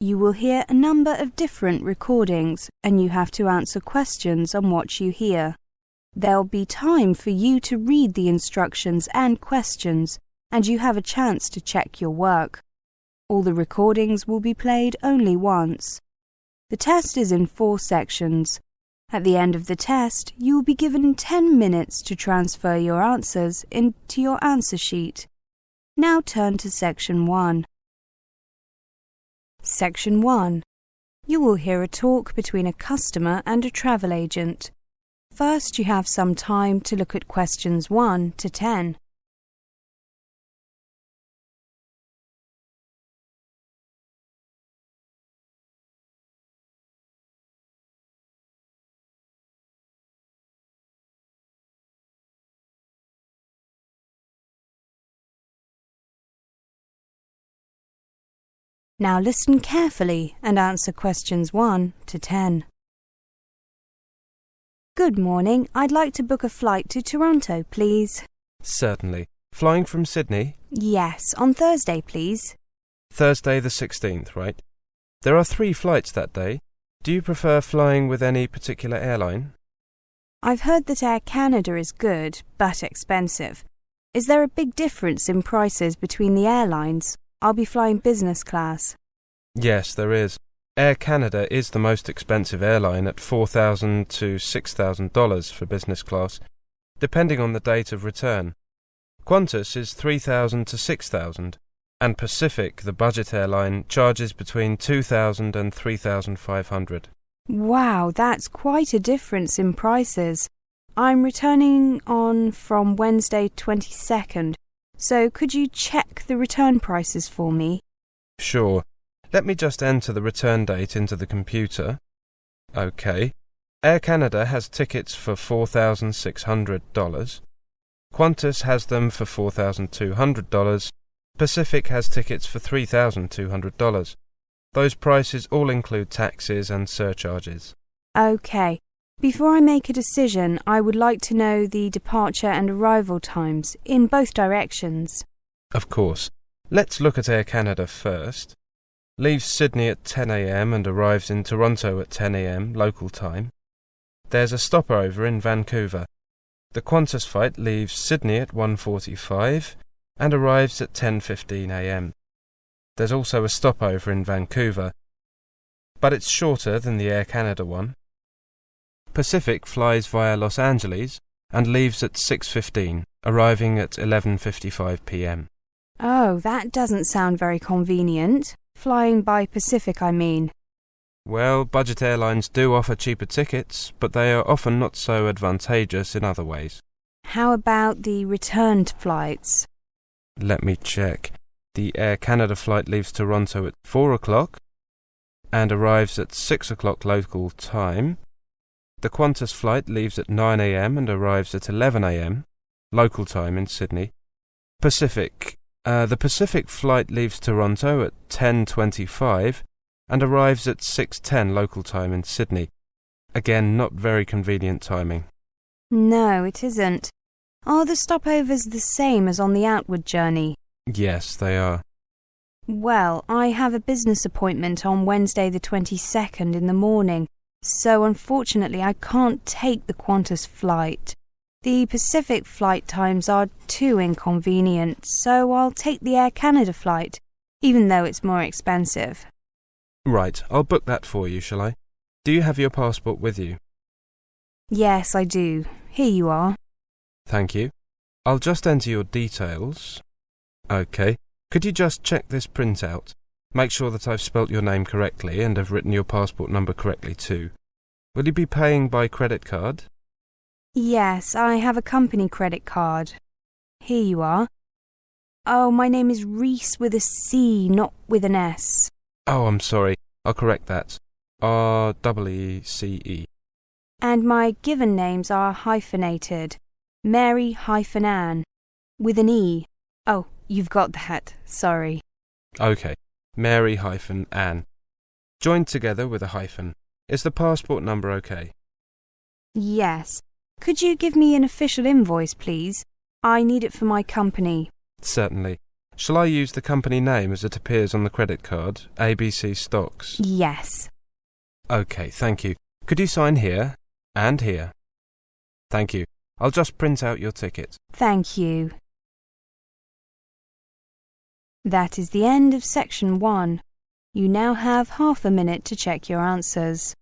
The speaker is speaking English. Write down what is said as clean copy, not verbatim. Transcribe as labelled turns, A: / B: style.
A: You will hear a number of different recordings, and you have to answer questions on what you hear. There'll be time for you to read the instructions and questions, and you have a chance to check your work. All the recordings will be played only once. The test is in 4 sections. At the end of the test, you will be given 10 minutes to transfer your answers into your answer sheet. Now turn to Section 1. Section 1. You will hear a talk between a customer and a travel agent. First, you have some time to look at questions 1 to 10. Now listen carefully and answer questions 1 to 10. Good morning. I'd like to book a flight to Toronto, please.
B: Certainly. Flying from Sydney?
A: Yes, on Thursday, please.
B: Thursday the 16th, right? There are 3 flights that day. Do you prefer flying with any particular airline?
A: I've heard that Air Canada is good, but expensive. Is there a big difference in prices between the airlines? I'll be flying business class.
B: Yes, there is. Air Canada is the most expensive airline at $4,000 to $6,000 for business class, depending on the date of return. Qantas is $3,000 to $6,000, and Pacific, the budget airline, charges between $2,000 and $3,500.
A: Wow, that's quite a difference in prices. I'm returning from Wednesday 22nd. So could you check the return prices for me?
B: Sure. Let me just enter the return date into the computer. OK. Air Canada has tickets for $4,600. Qantas has them for $4,200. Pacific has tickets for $3,200. Those prices all include taxes and surcharges.
A: OK. Before I make a decision, I would like to know the departure and arrival times in both directions.
B: Of course. Let's look at Air Canada first. Leaves Sydney at 10 a.m. and arrives in Toronto at 10 a.m. local time. There's a stopover in Vancouver. The Qantas flight leaves Sydney at 1:45 and arrives at 10:15 a.m. There's also a stopover in Vancouver, but it's shorter than the Air Canada one. Pacific flies via Los Angeles and leaves at 6:15, arriving at 11:55 p.m.
A: Oh, that doesn't sound very convenient. Flying by Pacific, I mean.
B: Well, budget airlines do offer cheaper tickets, but they are often not so advantageous in other ways.
A: How about the returned flights?
B: Let me check. The Air Canada flight leaves Toronto at 4 o'clock and arrives at 6 o'clock local time. The Qantas flight leaves at 9 a.m. and arrives at 11 a.m. local time in Sydney. The Pacific flight leaves Toronto at 10:25 and arrives at 6:10 local time in Sydney. Again, not very convenient timing.
A: No, it isn't. Are the stopovers the same as on the outward journey?
B: Yes, they are.
A: Well, I have a business appointment on Wednesday the 22nd in the morning. So unfortunately I can't take the Qantas flight. The Pacific flight times are too inconvenient, so I'll take the Air Canada flight, even though it's more expensive.
B: Right, I'll book that for you, shall I? Do you have your passport with you?
A: Yes, I do. Here you are.
B: Thank you. I'll just enter your details. OK. Could you just check this printout? Make sure that I've spelt your name correctly and have written your passport number correctly too. Will you be paying by credit card?
A: Yes, I have a company credit card. Here you are. Oh, my name is Reese with a C, not with an S.
B: Oh, I'm sorry. I'll correct that. R-E-E-C-E.
A: And my given names are hyphenated. Mary-Ann, with an E. Oh, you've got that. Sorry.
B: OK. Mary-Ann. Joined together with a hyphen. Is the passport number OK?
A: Yes. Could you give me an official invoice, please? I need it for my company.
B: Certainly. Shall I use the company name as it appears on the credit card, ABC Stocks?
A: Yes.
B: OK, thank you. Could you sign here and here? Thank you. I'll just print out your ticket.
A: Thank you. That is the end of section 1. You now have half a minute to check your answers.